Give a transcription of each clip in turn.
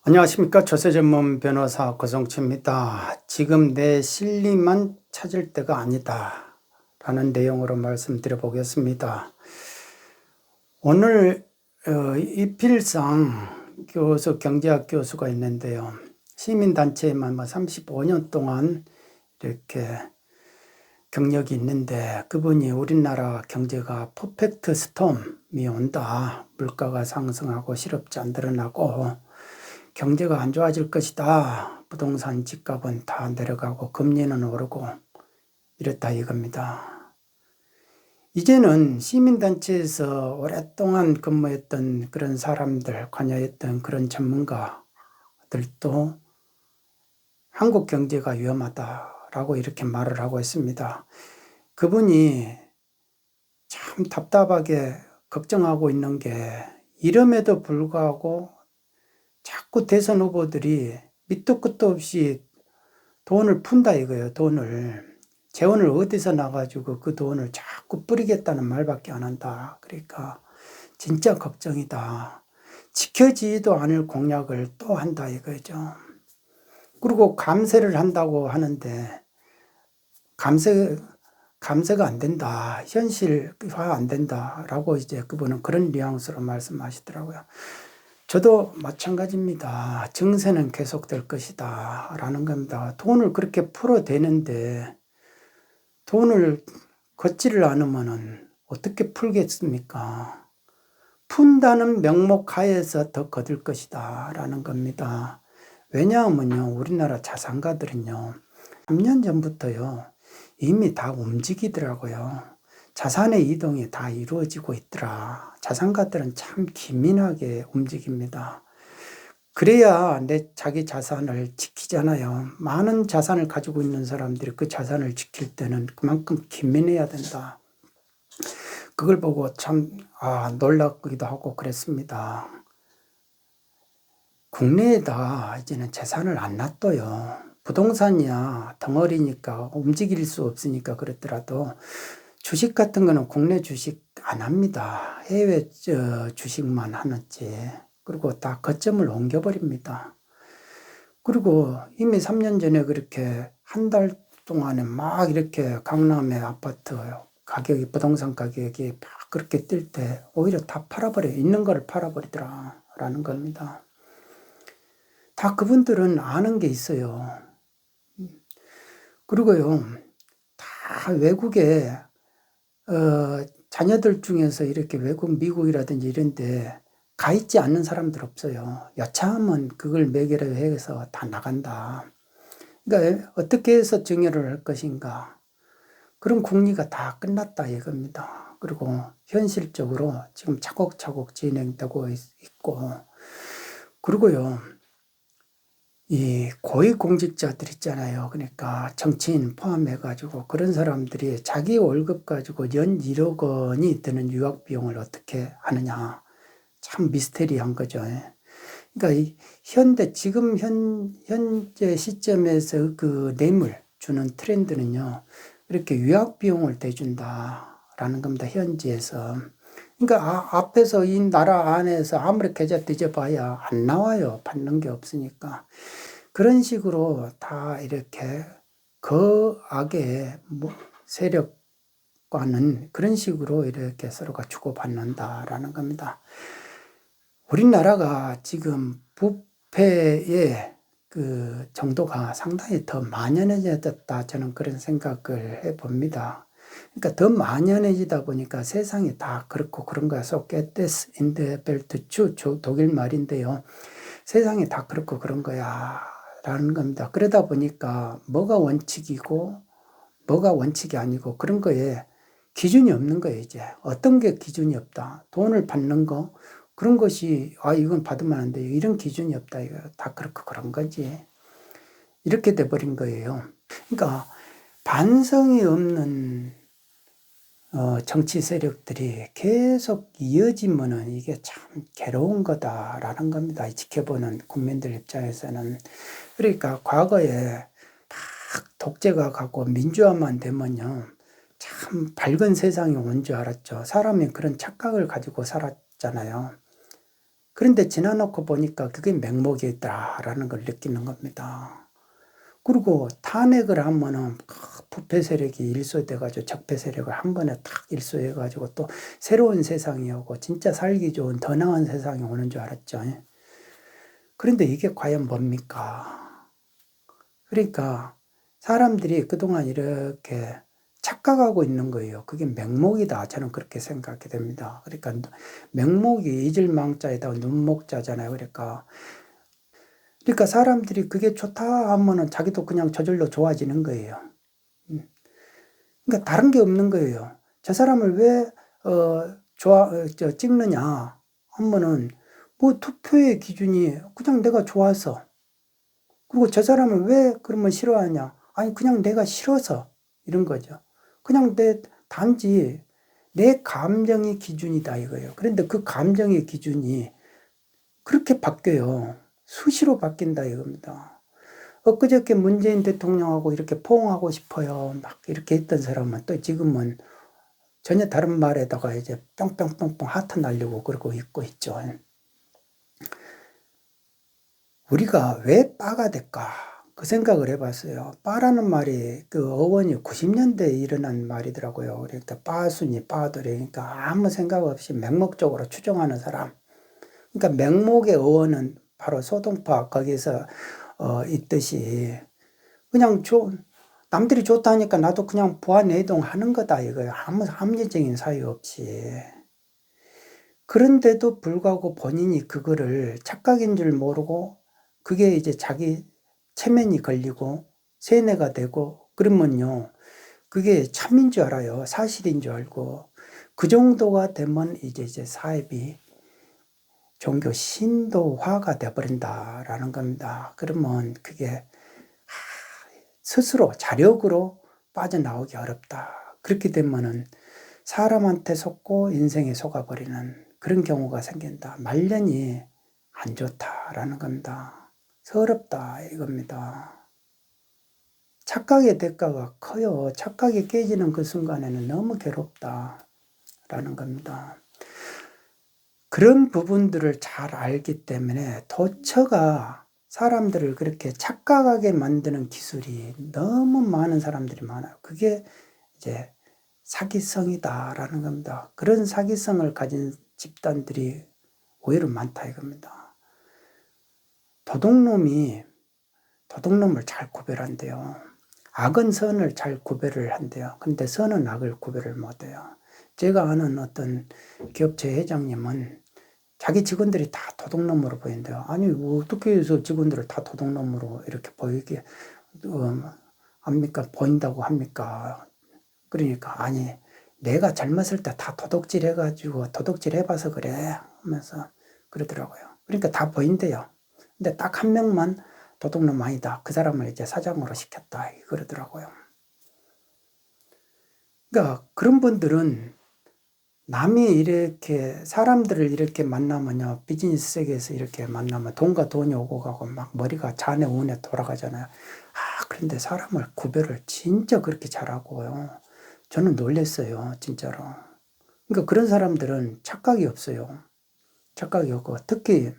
안녕하십니까. 조세전문 변호사 고성치입니다. 지금 내 실리만 찾을 때가 아니다 라는 내용으로 말씀드려 보겠습니다. 오늘 이필상 교수, 경제학 교수가 있는데요. 시민단체에만 35년 동안 이렇게 경력이 있는데, 그분이 우리나라 경제가 퍼펙트 스톰이 온다, 물가가 상승하고 실업자 안 늘어나고 경제가 안 좋아질 것이다, 부동산 집값은 다 내려가고 금리는 오르고 이랬다 이겁니다. 이제는 시민단체에서 오랫동안 근무했던 그런 사람들, 관여했던 그런 전문가들도 한국 경제가 위험하다라고 이렇게 말을 하고 있습니다. 그분이 참 답답하게 걱정하고 있는 게, 이름에도 불구하고 자꾸 대선 후보들이 밑도 끝도 없이 돈을 푼다 이거예요. 재원을 어디서 나가지고 그 돈을 자꾸 뿌리겠다는 말밖에 안 한다. 그러니까 진짜 걱정이다. 지켜지지도 않을 공약을 또 한다 이거죠. 그리고 감세를 한다고 하는데 감세가 안 된다, 현실화 안 된다라고 이제 그분은 그런 뉘앙스로 말씀하시더라고요. 저도 마찬가지입니다. 증세는 계속될 것이다 라는 겁니다. 돈을 그렇게 풀어대는데 돈을 걷지를 않으면 어떻게 풀겠습니까? 푼다는 명목 하에서 더 거둘 것이다 라는 겁니다. 왜냐하면요, 우리나라 자산가들은요 3년 전부터요 이미 다 움직이더라고요. 자산의 이동이 다 이루어지고 있더라. 자산가들은 참 기민하게 움직입니다. 그래야 자기 자산을 지키잖아요. 많은 자산을 가지고 있는 사람들이 그 자산을 지킬 때는 그만큼 기민해야 된다. 그걸 보고 참 놀라기도 하고 그랬습니다. 국내에다 이제는 재산을 안 놔둬요. 부동산이야 덩어리니까 움직일 수 없으니까 그렇더라도 주식 같은 거는 국내 주식 안 합니다. 해외 주식만 하는지. 그리고 다 거점을 옮겨버립니다. 그리고 이미 3년 전에 그렇게 한 달 동안에 막 이렇게 강남의 아파트 가격이, 부동산 가격이 막 그렇게 뛸 때 오히려 다 팔아버려요. 있는 거를 팔아버리더라 라는 겁니다. 다 그분들은 아는 게 있어요. 그리고요, 다 외국에 자녀들 중에서 이렇게 외국, 미국이라든지 이런 데 가 있지 않는 사람들 없어요. 여차하면 그걸 매개로 해서 다 나간다. 그러니까 어떻게 해서 증여를 할 것인가. 그런 궁리가 다 끝났다 이겁니다. 그리고 현실적으로 지금 차곡차곡 진행되고 있고, 그리고요, 이 고위공직자들 있잖아요. 그러니까 정치인 포함해가지고 그런 사람들이 자기 월급 가지고 연 1억 원이 드는 유학비용을 어떻게 하느냐. 참 미스테리한 거죠. 그러니까 지금 현재 시점에서 그 뇌물 주는 트렌드는요, 이렇게 유학비용을 대준다라는 겁니다. 현지에서. 그러니까 앞에서 이 나라 안에서 아무리 계좌 뒤져봐야 안 나와요. 받는 게 없으니까. 그런 식으로 다 이렇게 거악의 세력과는 그런 식으로 이렇게 서로가 주고받는다라는 겁니다. 우리나라가 지금 부패의 그 정도가 상당히 더 만연해졌다, 저는 그런 생각을 해봅니다. 그러니까 더 만연해지다 보니까 세상이 다 그렇고 그런 거야. So get this in the belt too. 독일 말인데요. 세상이 다 그렇고 그런 거야 라는 겁니다. 그러다 보니까 뭐가 원칙이고 뭐가 원칙이 아니고 그런 거에 기준이 없는 거예요. 이제 어떤 게 기준이 없다. 돈을 받는 거, 그런 것이 이건 받으면 안 돼요. 이런 기준이 없다. 이거 다 그렇고 그런 거지. 이렇게 돼버린 거예요. 그러니까 반성이 없는 정치 세력들이 계속 이어지면은 이게 참 괴로운 거다라는 겁니다. 지켜보는 국민들 입장에서는. 그러니까 과거에 막 독재가 가고 민주화만 되면요, 참 밝은 세상이 온 줄 알았죠. 사람이 그런 착각을 가지고 살았잖아요. 그런데 지나놓고 보니까 그게 맹목이었다라는 걸 느끼는 겁니다. 그리고 탄핵을 하면은 부패 세력이 일소돼가지고 적폐 세력을 한 번에 탁 일소해가지고 또 새로운 세상이 오고 진짜 살기 좋은 더 나은 세상이 오는 줄 알았죠. 그런데 이게 과연 뭡니까? 그러니까 사람들이 그동안 이렇게 착각하고 있는 거예요. 그게 맹목이다. 저는 그렇게 생각이 됩니다. 그러니까 맹목이 이질망자에다가 눈목자잖아요. 그러니까 사람들이 그게 좋다 하면은 자기도 그냥 저절로 좋아지는 거예요. 그러니까 다른 게 없는 거예요. 저 사람을 왜 찍느냐 하면은 뭐 투표의 기준이 그냥 내가 좋아서, 그리고 저 사람을 왜 그러면 싫어하냐? 아니 그냥 내가 싫어서 이런 거죠. 그냥 단지 내 감정의 기준이다 이거예요. 그런데 그 감정의 기준이 그렇게 바뀌어요. 수시로 바뀐다 이겁니다. 엊그저께 문재인 대통령하고 이렇게 포옹하고 싶어요. 막 이렇게 했던 사람은 또 지금은 전혀 다른 말에다가 이제 뿅뿅뿅뿅 하트 날리고 그러고 있죠. 우리가 왜 빠가 될까? 그 생각을 해봤어요. 빠라는 말이 그 어원이 90년대에 일어난 말이더라고요. 그러니까 빠순이 빠돌이, 그러니까 아무 생각 없이 맹목적으로 추정하는 사람. 그러니까 맹목의 어원은 바로 소동파 거기서 있듯이 그냥 남들이 좋다니까 나도 그냥 부안내동하는 거다 이거예요. 아무 합리적인 사유 없이. 그런데도 불구하고 본인이 그거를 착각인 줄 모르고 그게 이제 자기 체면이 걸리고 세뇌가 되고 그러면요. 그게 참인 줄 알아요. 사실인 줄 알고. 그 정도가 되면 이제 사입이 종교 신도화가 돼버린다라는 겁니다. 그러면 그게 스스로 자력으로 빠져나오기 어렵다. 그렇게 되면은 사람한테 속고 인생에 속아버리는 그런 경우가 생긴다. 말년이 안 좋다라는 겁니다. 서럽다 이겁니다. 착각의 대가가 커요. 착각이 깨지는 그 순간에는 너무 괴롭다라는 겁니다. 그런 부분들을 잘 알기 때문에 도처가 사람들을 그렇게 착각하게 만드는 기술이 너무 많은 사람들이 많아요. 그게 이제 사기성이다라는 겁니다. 그런 사기성을 가진 집단들이 오히려 많다 이겁니다. 도둑놈을 잘 구별한대요. 악은 선을 잘 구별을 한대요. 근데 선은 악을 구별을 못해요. 제가 아는 어떤 기업체 회장님은 자기 직원들이 다 도둑놈으로 보인대요. 아니 어떻게 해서 직원들을 다 도둑놈으로 이렇게 보이게 합니까? 보인다고 합니까? 그러니까 아니 내가 젊었을 때 다 도둑질 해가지고 도둑질 해봐서 그래 하면서 그러더라고요. 그러니까 다 보인대요. 근데 딱 한 명만 도둑놈 아니다. 그 사람을 이제 사장으로 시켰다 그러더라고요. 그러니까 그런 분들은 남이 이렇게 사람들을 이렇게 만나면요, 비즈니스 세계에서 이렇게 만나면 돈과 돈이 오고 가고 막 머리가 잔에 운에 돌아가잖아요. 그런데 사람을 구별을 진짜 그렇게 잘하고요. 저는 놀랐어요, 진짜로. 그러니까 그런 사람들은 착각이 없어요. 착각이 없고, 특히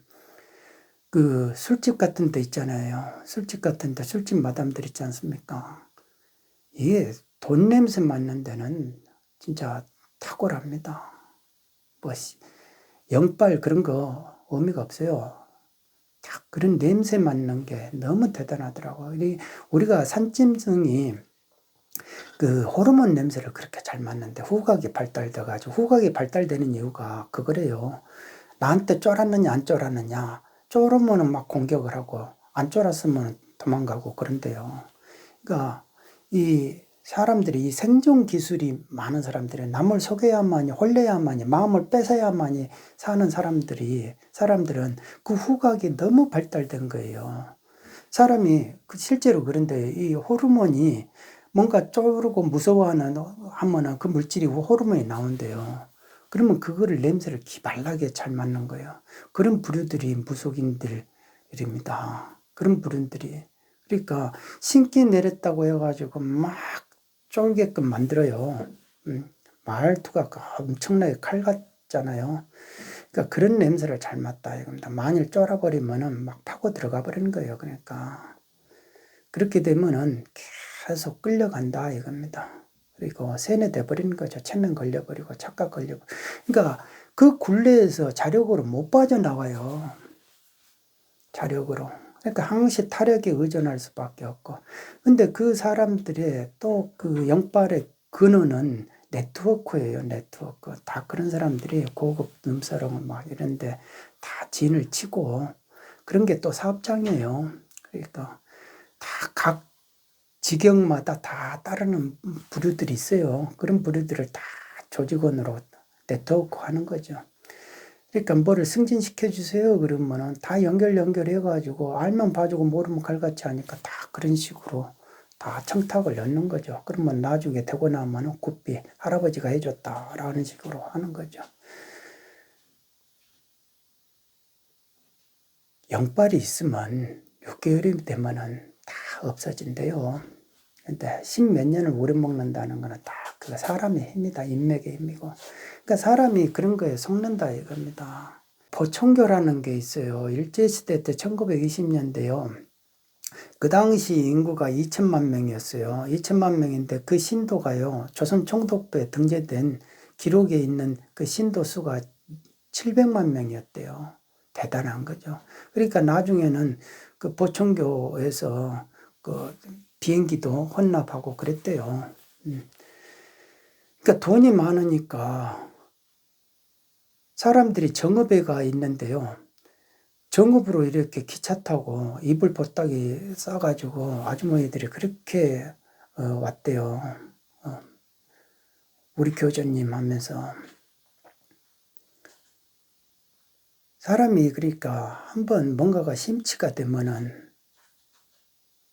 그 술집 같은 데 있잖아요. 술집 같은 데, 술집 마담들 있지 않습니까? 이게 돈 냄새 맡는 데는 진짜 탁월합니다. 뭐, 영빨 그런 거 의미가 없어요. 딱 그런 냄새 맡는 게 너무 대단하더라고요. 우리가 산짐승이 그 호르몬 냄새를 그렇게 잘 맡는데 후각이 발달돼가지고, 후각이 발달되는 이유가 그거래요. 나한테 쫄았느냐 안 쫄았느냐, 쫄으면 막 공격을 하고 안 쫄았으면 도망가고 그런데요. 그러니까 이 사람들이 이 생존 기술이 많은 사람들이 남을 속여야만이, 홀려야만이, 마음을 뺏어야만이 사는 사람들은 그 후각이 너무 발달된 거예요. 사람이 실제로 그런데 이 호르몬이 뭔가 쫄고 무서워하는 하면은 그 물질이 호르몬이 나온대요. 그러면 그거를 냄새를 기발나게 잘 맡는 거예요. 그런 부류들이 무속인들입니다. 그런 부류들이. 그러니까 신기 내렸다고 해가지고 막 쫄게끔 만들어요. 말투가 엄청나게 칼 같잖아요. 그러니까 그런 냄새를 잘 맡다 이겁니다. 만일 쫄아버리면은 막 파고 들어가 버리는 거예요. 그러니까 그렇게 되면은 계속 끌려간다 이겁니다. 그리고 세뇌돼 버리는 거죠. 체면 걸려버리고 착각 걸려버리고. 그러니까 그 굴레에서 자력으로 못 빠져나와요. 자력으로. 그러니까 항시 타력에 의존할 수밖에 없고. 근데 그 사람들의 또 그 영빨의 근원은 네트워크예요. 네트워크. 다 그런 사람들이 고급 눈사롱 막 이런데 다 진을 치고 그런 게 또 사업장이에요. 그러니까 다 각 직역마다 다 따르는 부류들이 있어요. 그런 부류들을 다 조직원으로 네트워크 하는 거죠. 그러니까 뭐를 승진시켜 주세요 그러면은 다 연결해가지고 알면 봐주고 모르면 칼같이 하니까 다 그런 식으로 다 청탁을 넣는 거죠. 그러면 나중에 되고 나면은 굿비 할아버지가 해줬다라는 식으로 하는 거죠. 영빨이 있으면 6개월이 되면은 다 없어진대요. 근데 10몇 년을 오래 먹는다는 거는 다 그 사람의 힘이다. 인맥의 힘이고. 그러니까 사람이 그런 거에 속는다 이겁니다. 보청교라는 게 있어요. 일제시대 때 1920년대요. 그 당시 인구가 2천만 명이었어요. 2천만 명인데 그 신도가요. 조선 총독부에 등재된 기록에 있는 그 신도 수가 700만 명이었대요. 대단한 거죠. 그러니까 나중에는 그 보청교에서 그 비행기도 혼납하고 그랬대요. 그러니까 돈이 많으니까 사람들이 정읍에가 있는데요. 정읍으로 이렇게 기차 타고 이불 보따리 싸가지고 아주머니들이 그렇게 왔대요. 우리 교주님 하면서. 사람이 그러니까 한번 뭔가가 심취가 되면은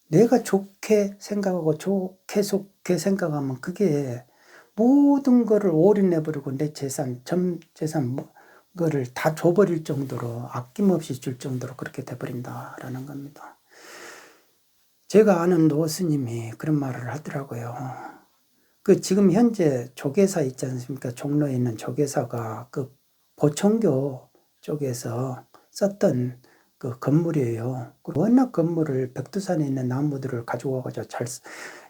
내가 좋게 생각하고 좋게 생각하면 그게 모든 거를 올인해버리고 내 재산, 전 재산, 거를 다 줘버릴 정도로 아낌없이 줄 정도로 그렇게 돼버린다라는 겁니다. 제가 아는 노스님이 그런 말을 하더라고요. 그 지금 현재 조계사 있지 않습니까? 종로에 있는 조계사가 그 보청교 쪽에서 썼던 그 건물이에요. 워낙 건물을 백두산에 있는 나무들을 가지고 와가지고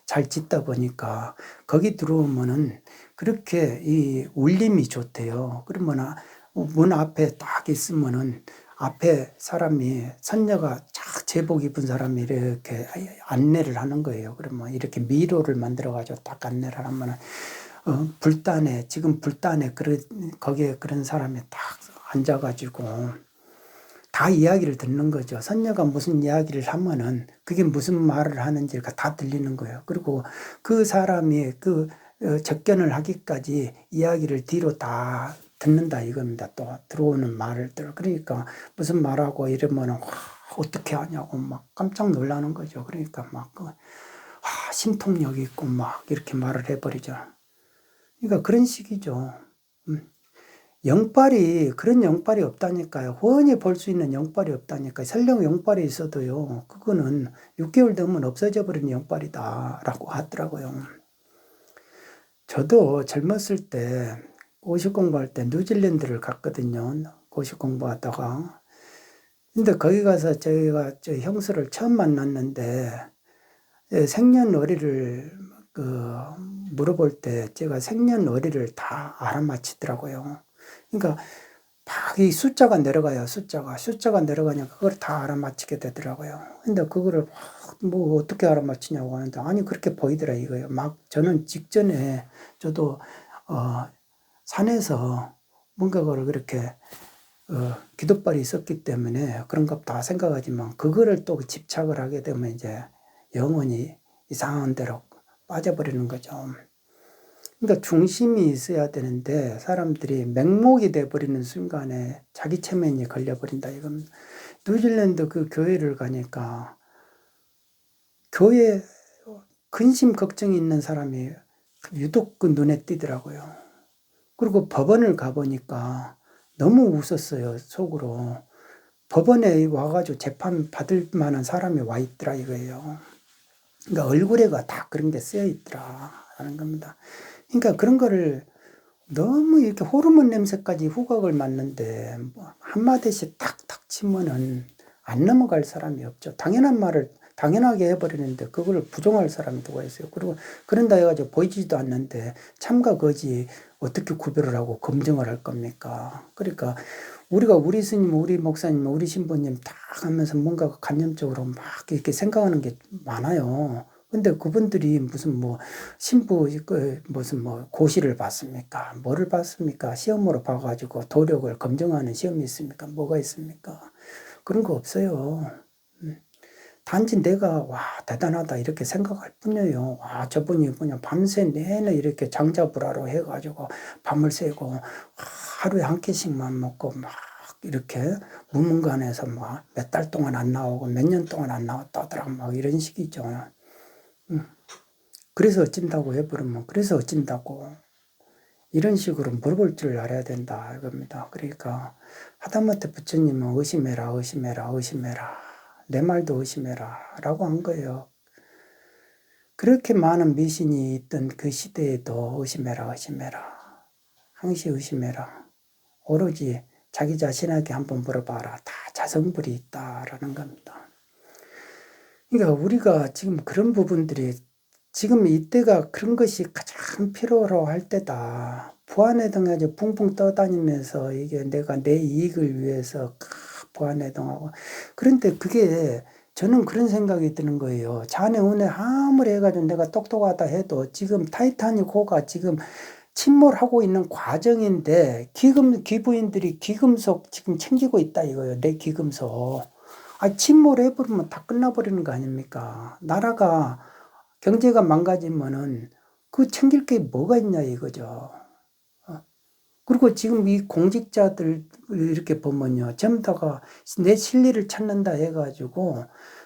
잘 짓다 보니까 거기 들어오면은 그렇게 이 울림이 좋대요. 그러면 문 앞에 딱 있으면은 앞에 사람이 선녀가 쫙 제복 입은 사람이 이렇게 안내를 하는 거예요. 그러면 이렇게 미로를 만들어가지고 딱 안내를 하면은 불단에 지금 불단에 거기에 그런 사람이 딱 앉아가지고 다 이야기를 듣는 거죠. 선녀가 무슨 이야기를 하면은 그게 무슨 말을 하는지가 다 들리는 거예요. 그리고 그 사람이 그 접견을 하기까지 이야기를 뒤로 다 듣는다 이겁니다. 또 들어오는 말을 그러니까 무슨 말하고 이러면은 어떻게 하냐고 막 깜짝 놀라는 거죠. 그러니까 막 신통력이 있고 막 이렇게 말을 해버리죠. 그러니까 그런 식이죠. 영빨이 그런 영빨이 없다니까요. 훤히 볼 수 있는 영빨이 없다니까요. 설령 영빨이 있어도요. 그거는 6개월 되면 없어져 버리는 영빨이다라고 하더라고요. 저도 젊었을 때 고시 공부할 때 뉴질랜드를 갔거든요. 고시 공부하다가. 근데 거기 가서 저희가 저 형수를 처음 만났는데 생년월일을 물어볼 때 제가 생년월일을 다 알아맞히더라고요. 그러니까 막 이 숫자가 내려가요. 숫자가 내려가니까 그걸 다 알아맞히게 되더라고요. 근데 그거를 뭐 어떻게 알아맞히냐고 하는데 아니 그렇게 보이더라 이거예요. 막 저는 직전에 저도 산에서 뭔가를 그렇게 기도발이 있었기 때문에 그런 것 다 생각하지만 그거를 또 집착을 하게 되면 이제 영혼이 이상한 데로 빠져버리는 거죠. 그러니까 중심이 있어야 되는데 사람들이 맹목이 돼버리는 순간에 자기 체면이 걸려버린다 이겁니다. 뉴질랜드 그 교회를 가니까 교회 근심 걱정이 있는 사람이 유독 그 눈에 띄더라고요. 그리고 법원을 가보니까 너무 웃었어요. 속으로. 법원에 와가지고 재판 받을 만한 사람이 와 있더라 이거예요. 그러니까 얼굴에가 다 그런 게 쓰여 있더라 하는 겁니다. 그러니까 그런 거를 너무 이렇게 호르몬 냄새까지 후각을 맡는데 뭐 한마디씩 탁탁 치면은 안 넘어갈 사람이 없죠. 당연한 말을 당연하게 해버리는데 그걸 부정할 사람이 누가 있어요. 그리고 그런다 해가지고 보이지도 않는데 참과 거지 어떻게 구별을 하고 검증을 할 겁니까? 그러니까 우리가 우리 스님, 우리 목사님, 우리 신부님 딱 하면서 뭔가 간념적으로 막 이렇게 생각하는 게 많아요. 근데 그분들이 무슨 뭐 신부 무슨 뭐 고시를 봤습니까? 뭐를 봤습니까? 시험으로 봐가지고 도력을 검증하는 시험이 있습니까? 뭐가 있습니까? 그런 거 없어요. 단지 내가 와 대단하다 이렇게 생각할 뿐이에요. 와 저분이 그냥 밤새 내내 이렇게 장자불화로 해가지고 밤을 새고 하루에 한 끼씩만 먹고 막 이렇게 무문관에서 막 몇 달 동안 안 나오고 몇 년 동안 안 나왔다더라 막 이런 식이죠. 그래서 어찐다고 해버리면 그래서 어찐다고 이런 식으로 물어볼 줄 알아야 된다 이겁니다. 그러니까 하다못해 부처님은 의심해라 의심해라 의심해라 내 말도 의심해라 라고 한 거예요. 그렇게 많은 미신이 있던 그 시대에도 의심해라 의심해라 항시 의심해라 오로지 자기 자신에게 한번 물어봐라 다 자성불이 있다라는 겁니다. 그러니까 우리가 지금 그런 부분들이 지금 이때가 그런 것이 가장 필요로 할 때다. 부안해동해서 붕붕 떠다니면서 이게 내가 내 이익을 위해서 부안해동하고 그런데 그게 저는 그런 생각이 드는 거예요. 자네 운에 아무리 해가지고 내가 똑똑하다 해도 지금 타이타닉호가 지금 침몰하고 있는 과정인데 기부인들이 기금속 지금 챙기고 있다 이거예요. 내 기금속. 침몰해버리면 다 끝나버리는 거 아닙니까? 나라가 경제가 망가지면은 그 챙길 게 뭐가 있냐 이거죠. 그리고 지금 이 공직자들 이렇게 보면요. 전부 다가 내 실리를 찾는다 해가지고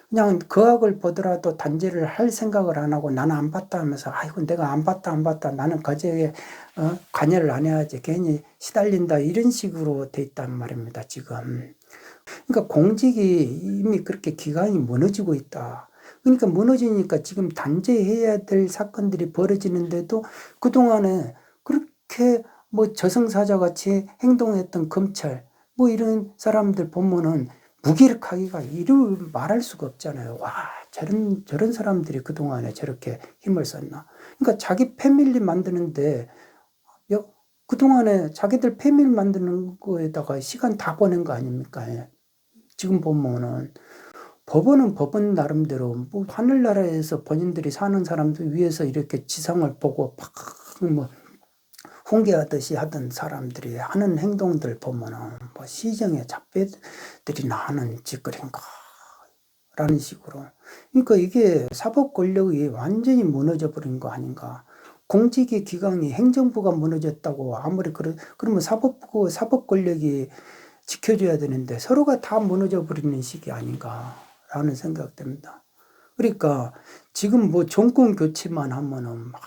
그냥 거학을 보더라도 단죄를 할 생각을 안 하고 나는 안 봤다 하면서 아이고 내가 안 봤다 나는 거제에 관여를 안 해야지 괜히 시달린다 이런 식으로 돼 있단 말입니다 지금. 그러니까 공직이 이미 그렇게 기강이 무너지고 있다. 그러니까 무너지니까 지금 단죄해야 될 사건들이 벌어지는데도 그동안에 그렇게 뭐 저승사자 같이 행동했던 검찰 뭐 이런 사람들 보면은 무기력하기가 이루 말할 수가 없잖아요. 와, 저런 사람들이 그동안에 저렇게 힘을 썼나. 그러니까 자기 패밀리 만드는데 그동안에 자기들 패밀리 만드는 거에다가 시간 다 보낸 거 아닙니까? 지금 보면은 법원은 법원 나름대로 뭐 하늘나라에서 본인들이 사는 사람들 위해서 이렇게 지상을 보고 팍뭐 훈계하듯이 하던 사람들이 하는 행동들 보면은 뭐 시정의 잡배들이나 하는 짓거리인가 라는 식으로. 그러니까 이게 사법 권력이 완전히 무너져 버린 거 아닌가. 공직의 기강이 행정부가 무너졌다고 아무리 그러면 사법 권력이 지켜줘야 되는데 서로가 다 무너져 버리는 시기 아닌가라는 생각됩니다. 그러니까 지금 뭐 정권 교체만 하면은 막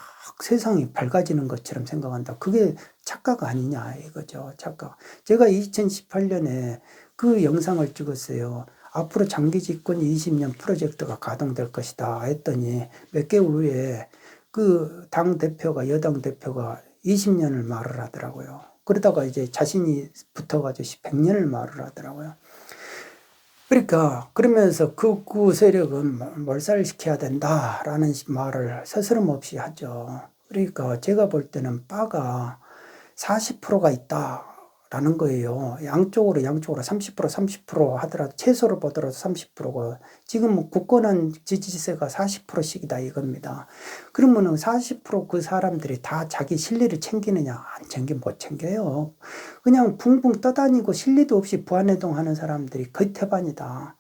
세상이 밝아지는 것처럼 생각한다. 그게 착각 아니냐 이거죠. 착각. 제가 2018년에 그 영상을 찍었어요. 앞으로 장기 집권 20년 프로젝트가 가동될 것이다 했더니 몇 개월 후에 그 당 대표가 여당 대표가 20년을 말을 하더라고요. 그러다가 이제 자신이 붙어가지고 100년을 말을 하더라고요. 그러니까 그러면서 극우 세력은 몰살시켜야 된다라는 말을 스스럼없이 하죠. 그러니까 제가 볼 때는 바가 40%가 있다라는 거예요. 양쪽으로 30% 하더라도 최소로 보더라도 30%고 지금 굳건한 지지세가 40%씩이다 이겁니다. 그러면은 40%그 사람들이 다 자기 실리를 챙기느냐? 안 챙겨 못 챙겨요. 그냥 붕붕 떠다니고 실리도 없이 부안해동하는 사람들이 거의 태반이다.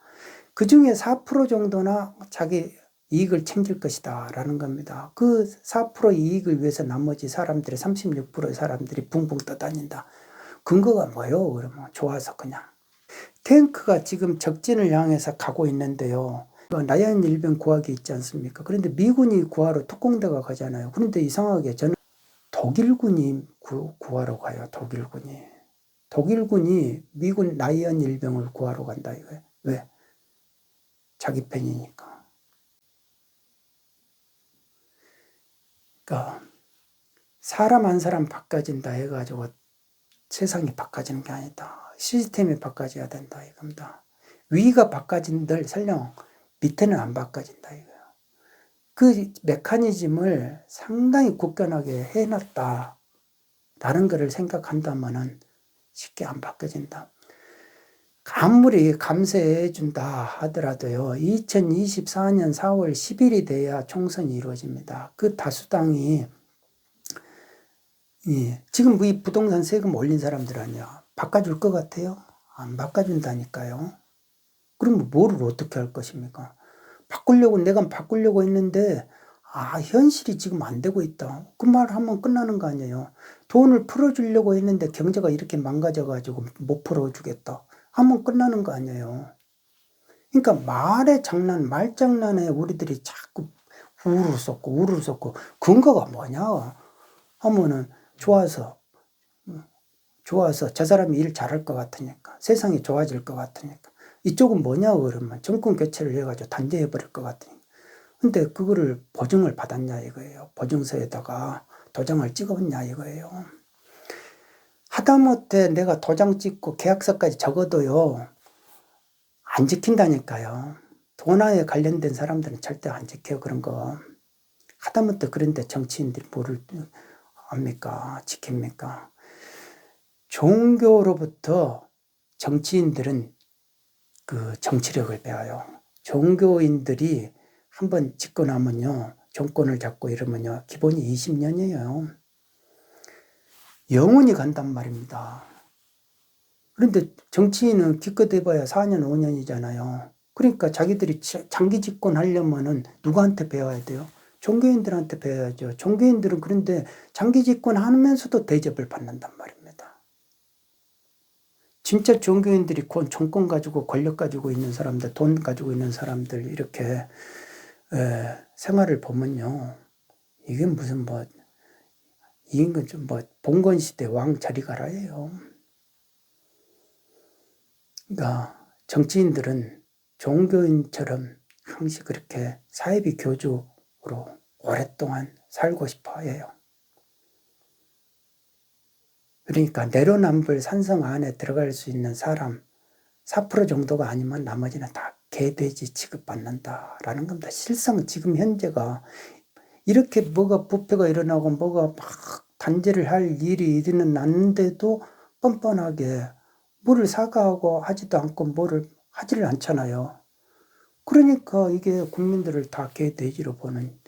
그 중에 4% 정도나 자기 이익을 챙길 것이다 라는 겁니다. 그 4% 이익을 위해서 나머지 사람들이 36%의 사람들이 붕붕 떠다닌다. 근거가 뭐예요? 그러면 좋아서 그냥. 탱크가 지금 적진을 향해서 가고 있는데요. 나연 일병 구하기 있지 않습니까? 그런데 미군이 구하러 특공대가 가잖아요. 그런데 이상하게 저는 독일군이 구하러 가요. 독일군이 미군 나이언 일병을 구하러 간다 이거예요. 왜? 자기 편이니까. 그러니까 사람 한 사람 바꿔진다 해가지고 세상이 바꿔지는 게 아니다. 시스템이 바꿔져야 된다 이겁니다. 위가 바꿔진들 설령 밑에는 안 바꿔진다 이거예요. 그 메커니즘을 상당히 굳건하게 해놨다 라는 것을 생각한다면은 쉽게 안 바꿔진다. 아무리 감세해 준다 하더라도요, 2024년 4월 10일이 돼야 총선이 이루어집니다. 그 다수당이, 지금 이 부동산 세금 올린 사람들은요, 바꿔줄 것 같아요? 안 바꿔준다니까요. 그럼 뭐를 어떻게 할 것입니까? 내가 바꾸려고 했는데, 현실이 지금 안 되고 있다. 그 말 하면 끝나는 거 아니에요. 돈을 풀어주려고 했는데 경제가 이렇게 망가져가지고 못 풀어주겠다. 하면 끝나는 거 아니에요. 그러니까 말장난에 우리들이 자꾸 우르르 쏟고 근거가 뭐냐 하면은 좋아서 저 사람이 일 잘할 것 같으니까, 세상이 좋아질 것 같으니까. 이쪽은 뭐냐 그러면 정권 교체를 해가지고 단죄해버릴 것 같으니까. 근데 그거를 보증을 받았냐 이거예요. 보증서에다가 도장을 찍었냐 이거예요. 하다못해 내가 도장 찍고 계약서까지 적어도요, 안 지킨다니까요. 돈화에 관련된 사람들은 절대 안 지켜요, 그런 거. 하다못해 그런데 정치인들이 뭐를 합니까? 지킵니까? 종교로부터 정치인들은 그 정치력을 배워요. 종교인들이 한번 집권하면요, 정권을 잡고 이러면요, 기본이 20년이에요. 영원히 간단 말입니다. 그런데 정치인은 기껏 해봐야 4년, 5년이잖아요. 그러니까 자기들이 장기 집권하려면은 누구한테 배워야 돼요? 종교인들한테 배워야죠. 종교인들은 그런데 장기 집권하면서도 대접을 받는단 말입니다. 진짜 종교인들이 정권 가지고 권력 가지고 있는 사람들, 돈 가지고 있는 사람들 이렇게 생활을 보면요, 이게 무슨 이건 좀 봉건시대 왕 저리 가라예요. 그러니까 정치인들은 종교인처럼 항상 그렇게 사이비 교주로 오랫동안 살고 싶어 해요. 그러니까 내로남불 산성 안에 들어갈 수 있는 사람 4% 정도가 아니면 나머지는 다 개돼지 취급받는다라는 겁니다. 실상 지금 현재가 이렇게 뭐가 부패가 일어나고 뭐가 막 단죄를 할 일이 일어는 났는데도 뻔뻔하게 뭐를 사과하고 하지도 않고 뭐를 하지를 않잖아요. 그러니까 이게 국민들을 다 개돼지로 보는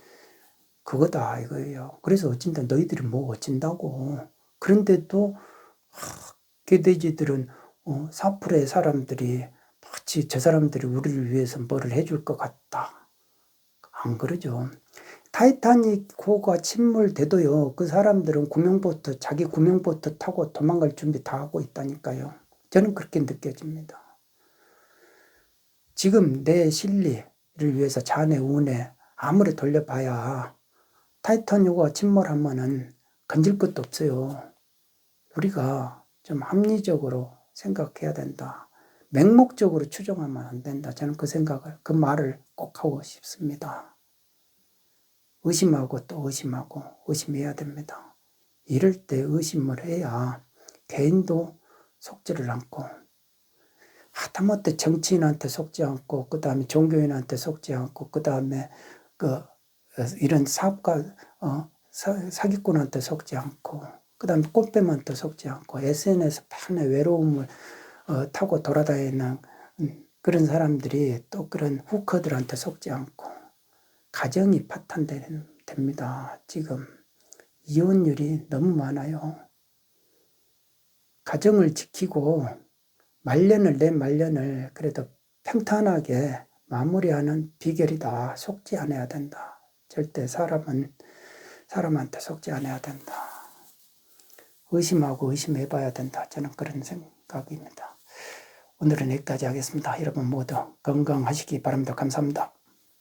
그거다 이거예요. 그래서 어찐다 너희들이 뭐 어찐다고. 그런데도 개돼지들은 4%의 사람들이 마치 저 사람들이 우리를 위해서 뭐를 해줄 것 같다. 안 그러죠. 타이타닉호가 침몰돼도요, 그 사람들은 자기 구명보트 타고 도망갈 준비 다 하고 있다니까요. 저는 그렇게 느껴집니다. 지금 내 실리를 위해서 자네 운에 아무리 돌려봐야 타이타닉호가 침몰하면은 건질 것도 없어요. 우리가 좀 합리적으로 생각해야 된다. 맹목적으로 추정하면 안 된다. 저는 그 말을 꼭 하고 싶습니다. 의심하고 또 의심하고 의심해야 됩니다. 이럴 때 의심을 해야 개인도 속지를 않고, 하다못해 정치인한테 속지 않고, 그 다음에 종교인한테 속지 않고, 그 다음에 이런 사업가, 사기꾼한테 속지 않고, 그 다음에 꽃뱀한테 속지 않고, SNS 판에 외로움을 타고 돌아다니는 그런 사람들이 또 그런 후커들한테 속지 않고, 가정이 파탄됩니다. 지금 이혼율이 너무 많아요. 가정을 지키고 내 말년을 그래도 평탄하게 마무리하는 비결이다. 속지 않아야 된다. 절대 사람한테 속지 않아야 된다. 의심하고 의심해봐야 된다. 저는 그런 생각입니다. 오늘은 여기까지 하겠습니다. 여러분 모두 건강하시기 바랍니다. 감사합니다.